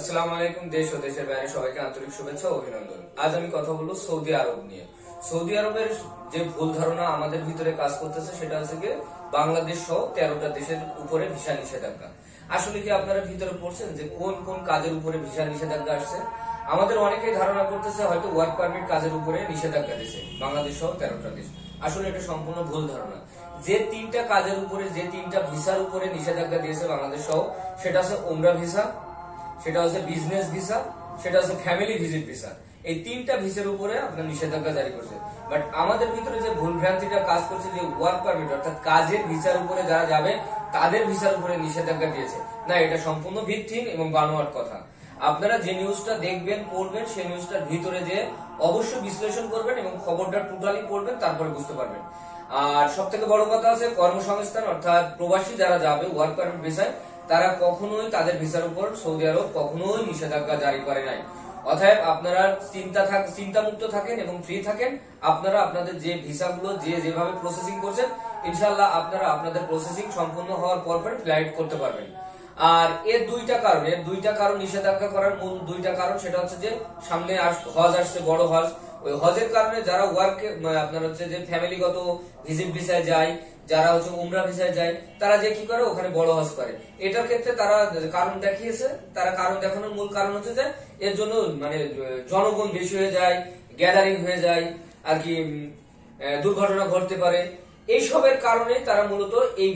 আসসালামু আলাইকুম। দেশ ও দেশের বাইরে সবাইকে আন্তরিক শুভেচ্ছা ও অভিনন্দন। আজ আমি কথা বলবো সৌদি আরব নিয়ে। সৌদি আরবের যে ভুল ধারণা আমাদের ভিতরে কাজ করতেছে সেটা হচ্ছে কি বাংলাদেশ সহ 13টা দেশের উপরে ভিসা নিষেধাজ্ঞা। আসলে কি আপনারা ভিতরে পড়ছেন যে কোন কোন কাজের উপরে ভিসা নিষেধাজ্ঞা আসছে? আমাদের অনেকেই ধারণা করতেছে হয়তো ওয়ার্ক পারমিট কাজের উপরে নিষেধাজ্ঞা দিয়েছে বাংলাদেশ সহ 13টা দেশ। আসলে এটা সম্পূর্ণ ভুল ধারণা। যে 3টা কাজের উপরে, যে 3টা ভিসার উপরে নিষেধাজ্ঞা দিয়েছে বাংলাদেশ সহ, সেটা হচ্ছে ওমরা ভিসা, সেটা হচ্ছে বিজনেস ভিসা, সেটা হচ্ছে ফ্যামিলি ভিজিট ভিসা। এই 3টা ভিসার উপরে আপনার নিষেধাজ্ঞা জারি করছে। বাট আমাদের ভিতরে যে ভুল ভ্রান্তিটা কাজ করছে যে ওয়ার্ক পারমিট অর্থাৎ কাজের ভিসার উপরে যারা যাবে তাদের ভিসার উপরে নিষেধাজ্ঞা দিয়েছে। না, এটা সম্পূর্ণ ভিত্তিহীন এবং বানোয়াট কথা। আপনারা যে নিউজটা দেখবেন পড়বেন সেই নিউজটার ভিতরে যে অবশ্যই বিশ্লেষণ করবেন এবং খবরটা টোটালি পড়বেন, তারপরে বুঝতে পারবেন। আর সব থেকে বড় কথা আছে কর্মসংস্থান অর্থাৎ প্রবাসী যারা যাবে ওয়ার্ক পারমিট ভিসায়, তারা কখনোই তাদের ভিসার উপর সৌদি আরব কখনোই নিষেধাজ্ঞা জারি করে নাই। অতএব আপনারা চিন্তা মুক্ত থাকেন এবং ফ্রি থাকেন। আপনারা আপনাদের যে ভিসাগুলো যেভাবে প্রসেসিং করছেন, ইনশাআল্লাহ আপনারা আপনাদের প্রসেসিং সম্পূর্ণ হওয়ার পর ফ্লাইট করতে পারবেন। আর এর দুইটা কারণ নিষেধাজ্ঞা করার মূল দুইটা কারণ, সেটা হচ্ছে যে সামনে হজ আসছে, বড় হজ। ওই হজের কারণে যারা ওয়ার্ক আপনার হচ্ছে যে ফ্যামিলিগত ভিজিট ভিসায় যায়, যারা হচ্ছে উমরা ভিসায় যায়, তারা যে কি করে ওখানে বড় হজ করে। এটার ক্ষেত্রে তারা কারণ দেখিয়েছে। তারা কারণ দেখানোর মূল কারণ হচ্ছে যে এর জন্য মানে জনগণ বেশি হয়ে যায়, গ্যাদারিং হয়ে যায়, আর কি দুর্ঘটনা ঘটতে পারে। এইসবের কারণে তারা মূলত এই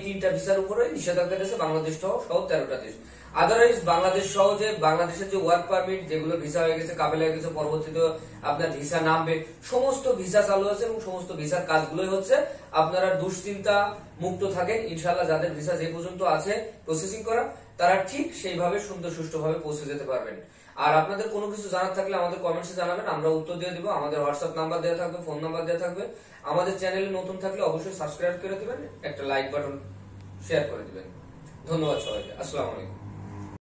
3টা ভিসার উপরে নিষেধাজ্ঞা দিয়েছে বাংলাদেশ সহ 13টা দেশ। আদারওয়াইজ বাংলাদেশ সহ যে বাংলাদেশের যে ওয়ার্ক পারমিট যেগুলো ভিসা হয়ে গেছে, কাবিলা হয়ে গেছে, পরবর্তীতে আপনার ভিসা নামবে, সমস্ত ভিসা চালু আছে এবং সমস্ত ভিসার কাজগুলোই হচ্ছে। আপনারা দুশ্চিন্তা মুক্ত থাকেন। ইনশাআল্লাহ যাদের ভিসা যে পর্যন্ত আছে প্রসেসিং করা, তারা ঠিক সেইভাবে সুষ্ঠুভাবে পৌঁছে যেতে পারবেন। আর আপনাদের কোনো কিছু জানার থাকলে আমাদের কমেন্টসে জানাবেন, আমরা উত্তর দিয়ে দিব। আমাদের হোয়াটসঅ্যাপ নাম্বার দেওয়া থাকবে, ফোন নাম্বার দেওয়া থাকবে। আমাদের চ্যানেলে নতুন থাকলে অবশ্যই সাবস্ক্রাইব করে দিবেন, একটা লাইক বাটন শেয়ার করে দিবেন। ধন্যবাদ সবাইকে। আসসালামু আলাইকুম।